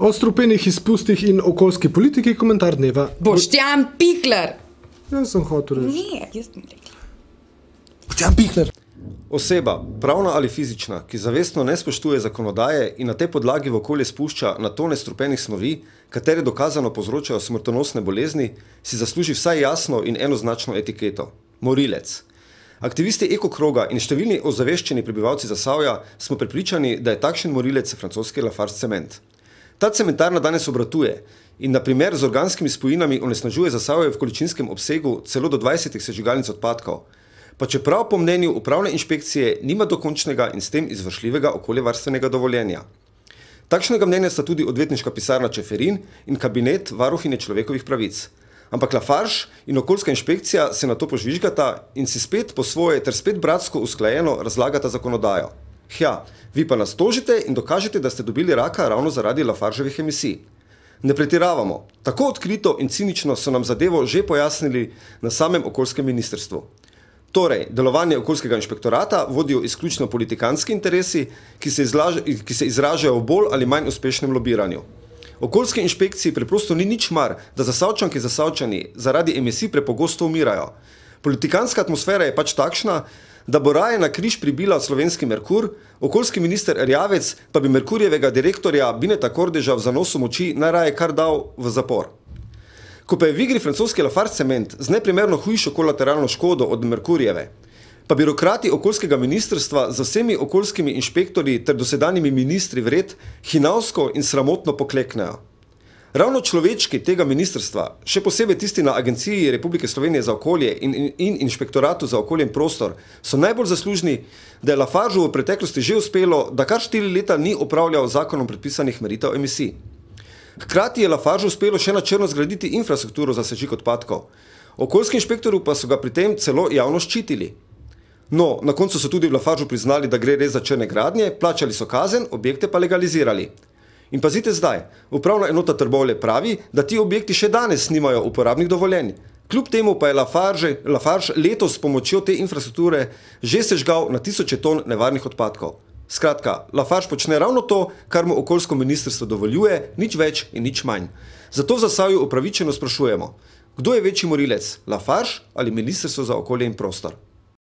O strupenih izpustih in okoljski politiki komentar dneva. Boštjan Pikler! Jaz sem hotel reči. Ne, jaz sem rekla. Boštjan Pikler! Oseba, pravna ali fizična, ki zavestno ne spoštuje zakonodaje in na tej podlagi v okolje spušča na tone strupenih snovi, katere dokazano povzročajo smrtonosne bolezni, si zasluži vsaj jasno in enoznačno etiketo. Morilec. Aktivisti ekokroga in številni ozaveščeni prebivalci Zasavja smo prepričani, da je takšen morilec francoski Lafarge cement. Ta cementarna danes obratuje in na primer z organskimi spojinami onesnažuje Zasavje v količinskem obsegu celo do 20 sežigalnic odpadkov, pa čeprav po mnenju upravne inšpekcije nima dokončnega in s tem izvršljivega okoljevarstvenega dovoljenja. Takšnega mnenja sta tudi odvetniška pisarna Čeferin in kabinet varuhinje človekovih pravic. Ampak Lafarge in okoljska inšpekcija se na to požvižgata in si spet po svoje ter spet bratsko usklajeno razlagata zakonodajo. Hja, vi pa nas tožite in dokažete, da ste dobili raka ravno zaradi Lafargevih emisij. Ne pretiravamo. Tako odkrito in cinično so nam zadevo že pojasnili na samem okoljskem ministrstvu. Torej, delovanje okoljskega inšpektorata vodijo izključno politikanski interesi, ki se izražajo v bolj ali manj uspešnem lobiranju. Okoljski inšpekciji preprosto ni nič mar, da Zasavčanke in Zasavčani zaradi emisij prepogosto umirajo. Politikanska atmosfera je pač takšna, da bo raje na križ pribila slovenski Merkur, okoljski minister Erjavec pa bi Merkurjevega direktorja Bineta Kordeža v zanosu moči najraje kar dal v zapor. Ko pa je v igri francoski Lafarge cement z neprimerno hujšo kolateralno škodo od Merkurjeve, pa birokrati okoljskega ministrstva z vsemi okoljskimi inšpektorji ter dosedanjimi ministri vred hinavsko in sramotno pokleknejo. Ravno človečki tega ministrstva, še posebej tisti na Agenciji Republike Slovenije za okolje in Inšpektoratu za okolje in prostor, so najbolj zaslužni, da je Lafargeu v preteklosti že uspelo, da kar 4 leta ni opravljal zakonom predpisanih meritev emisij. Hkrati je Lafargeu uspelo še na črno zgraditi infrastrukturo za sežig odpadkov. Okoljski inšpektorji pa so ga pri tem celo javno ščitili. No, na koncu so tudi v Lafargeu priznali, da gre res za črne gradnje, plačali so kazen, objekte pa legalizirali. In pazite zdaj, upravna enota Trbovlje pravi, da ti objekti še danes nimajo uporabnih dovoljenj. Kljub temu pa je Lafarge letos s pomočjo te infrastrukture že sežgal na tisoče ton nevarnih odpadkov. Skratka, Lafarge počne ravno to, kar mu okoljsko ministrstvo dovoljuje, nič več in nič manj. Zato v Zasavju upravičeno sprašujemo, kdo je večji morilec, Lafarge ali ministrstvo za okolje in prostor?